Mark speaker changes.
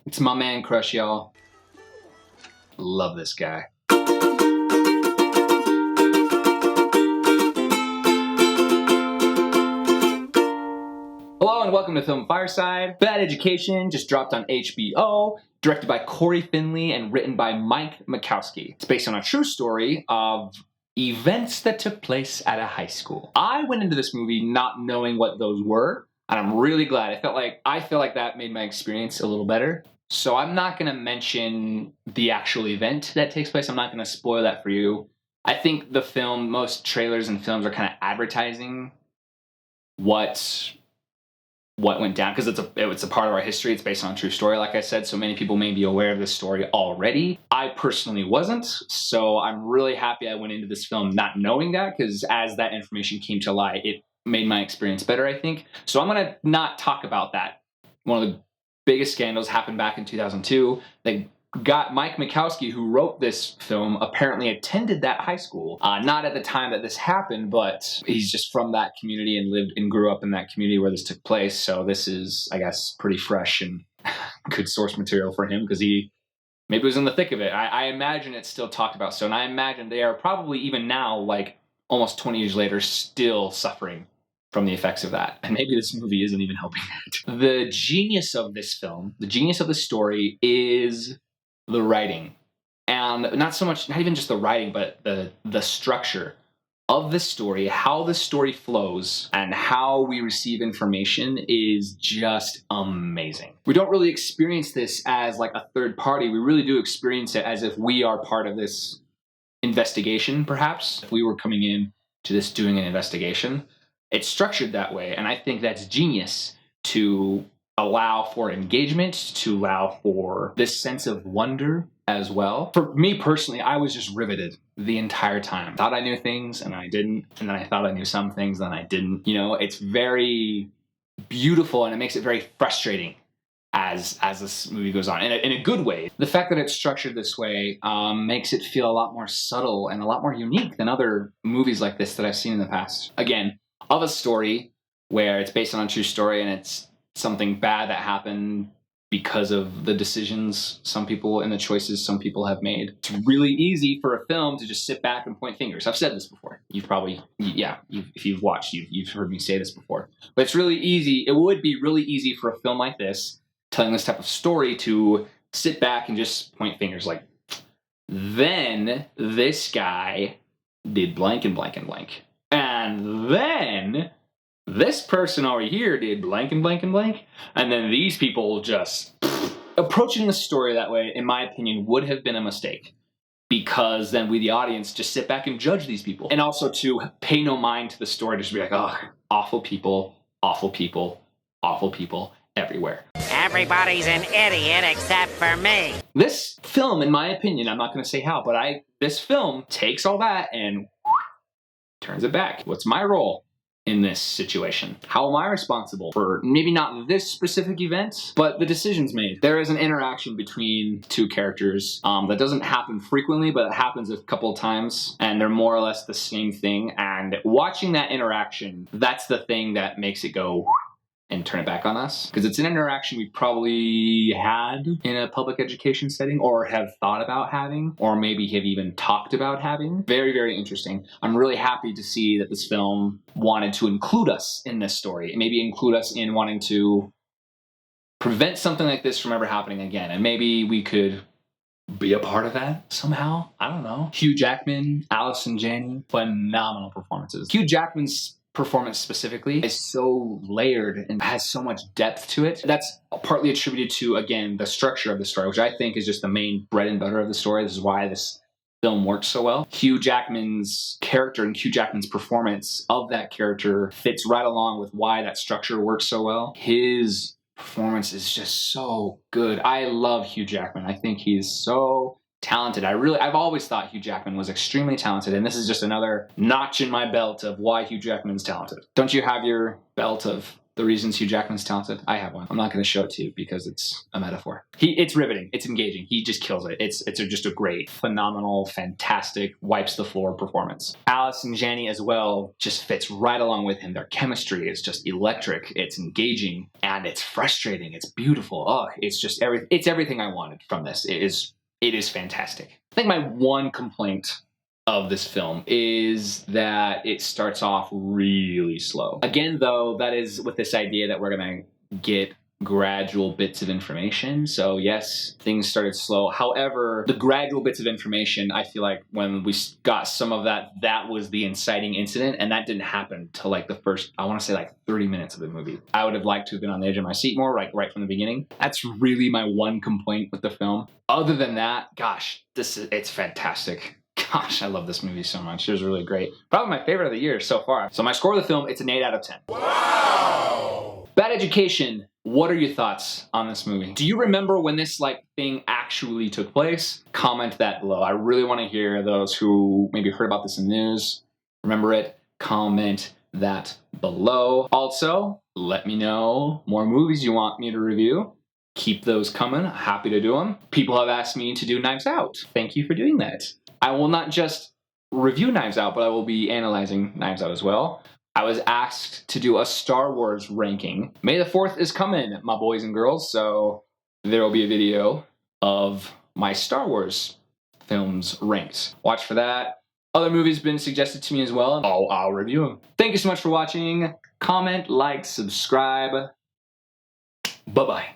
Speaker 1: It's my man Crush, y'all. Love this guy. Hello and welcome to Film Fireside. Bad Education just dropped on HBO, directed by Corey Finley and written by Mike Makowski. It's based on a true story of events that took place at a high school. I went into this movie not knowing what those were, and I'm really glad. I feel like that made my experience a little better. So I'm not going to mention the actual event that takes place. I'm not going to spoil that for you. I think the film, most trailers and films are kind of advertising what went down, because it's a part of our history. It's based on a true story, like I said, so many people may be aware of this story already. I personally wasn't, so I'm really happy I went into this film not knowing that, because as that information came to light, it made my experience better, I think. So I'm going to not talk about that. One of the biggest scandals happened back in 2002. They got Mike Makowski, who wrote this film, apparently attended that high school. Not at the time that this happened, but he's just from that community and lived and grew up in that community where this took place. So this is, I guess, pretty fresh and good source material for him, because he maybe was in the thick of it. I imagine it's still talked about. So, and I imagine they are probably even now, like almost 20 years later, still suffering from the effects of that. And maybe this movie isn't even helping that. The genius of this film, the genius of the story is the writing. And not even just the writing, but the structure of the story, how the story flows, and how we receive information is just amazing. We don't really experience this as like a third party. We really do experience it as if we are part of this investigation, perhaps. If we were coming in to this doing an investigation. It's structured that way, and I think that's genius to allow for engagement, to allow for this sense of wonder as well. For me personally, I was just riveted the entire time. Thought I knew things, and I didn't, and then I thought I knew some things, and then I didn't. You know, it's very beautiful, and it makes it very frustrating as this movie goes on, in a good way. The fact that it's structured this way makes it feel a lot more subtle and a lot more unique than other movies like this that I've seen in the past. Again, of a story where it's based on a true story and it's something bad that happened because of the decisions some people and the choices some people have made. It's really easy for a film to just sit back and point fingers. I've said this before. If you've watched, you've heard me say this before. But it's really easy. It would be really easy for a film like this, telling this type of story, to sit back and just point fingers like, then this guy did blank and blank and blank. And then this person over here did blank and blank and blank. And then these people just... Approaching the story that way, in my opinion, would have been a mistake. Because then we, the audience, just sit back and judge these people. And also to pay no mind to the story, just be like, oh, awful people, awful people, awful people everywhere.
Speaker 2: Everybody's an idiot except for me.
Speaker 1: This film, in my opinion, I'm not going to say how, but this film takes all that and turns it back. What's my role in this situation? How am I responsible for maybe not this specific event, but the decisions made? There is an interaction between two characters that doesn't happen frequently, but it happens a couple of times, and they're more or less the same thing. And watching that interaction, that's the thing that makes it go and turn it back on us, because it's an interaction we probably had in a public education setting, or have thought about having, or maybe have even talked about having. Very, very interesting. I'm really happy to see that this film wanted to include us in this story, and maybe include us in wanting to prevent something like this from ever happening again. And maybe we could be a part of that somehow. I don't know. Hugh Jackman, Allison Janney, phenomenal performances. Hugh Jackman's performance specifically is so layered and has so much depth to it. That's partly attributed to, again, the structure of the story, which I think is just the main bread and butter of the story. This is why this film works so well. Hugh Jackman's character and Hugh Jackman's performance of that character fits right along with why that structure works so well. His performance is just so good. I love Hugh Jackman. I think he's so talented. I've always thought Hugh Jackman was extremely talented, and this is just another notch in my belt of why Hugh Jackman's talented. Don't you have your belt of the reasons Hugh Jackman's talented? I have one. I'm not going to show it to you because it's a metaphor. It's riveting. It's engaging. He just kills it. It's just a great, phenomenal, fantastic, wipes the floor performance. Alice and Janney as well just fits right along with him. Their chemistry is just electric. It's engaging and it's frustrating. It's beautiful. Oh, it's just it's everything I wanted from this. It is fantastic. I think my one complaint of this film is that it starts off really slow. Again, though, that is with this idea that we're gonna get gradual bits of information. So yes, things started slow. However, the gradual bits of information, I feel like when we got some of that, that was the inciting incident, and that didn't happen till like the first, I want to say like 30 minutes of the movie. I would have liked to have been on the edge of my seat more, like right from the beginning. That's really my one complaint with the film. Other than that, gosh, it's fantastic. Gosh, I love this movie so much. It was really great. Probably my favorite of the year so far. So my score of the film, it's an 8 out of 10. Wow! Bad Education, what are your thoughts on this movie? Do you remember when this thing actually took place? Comment that below. I really want to hear those who maybe heard about this in the news. Remember it? Comment that below. Also, let me know more movies you want me to review. Keep those coming. Happy to do them. People have asked me to do Knives Out. Thank you for doing that. I will not just review Knives Out, but I will be analyzing Knives Out as well. I was asked to do a Star Wars ranking. May the 4th is coming, my boys and girls, so there will be a video of my Star Wars films ranked. Watch for that. Other movies been suggested to me as well, and I'll review them. Thank you so much for watching. Comment, like, subscribe. Bye-bye.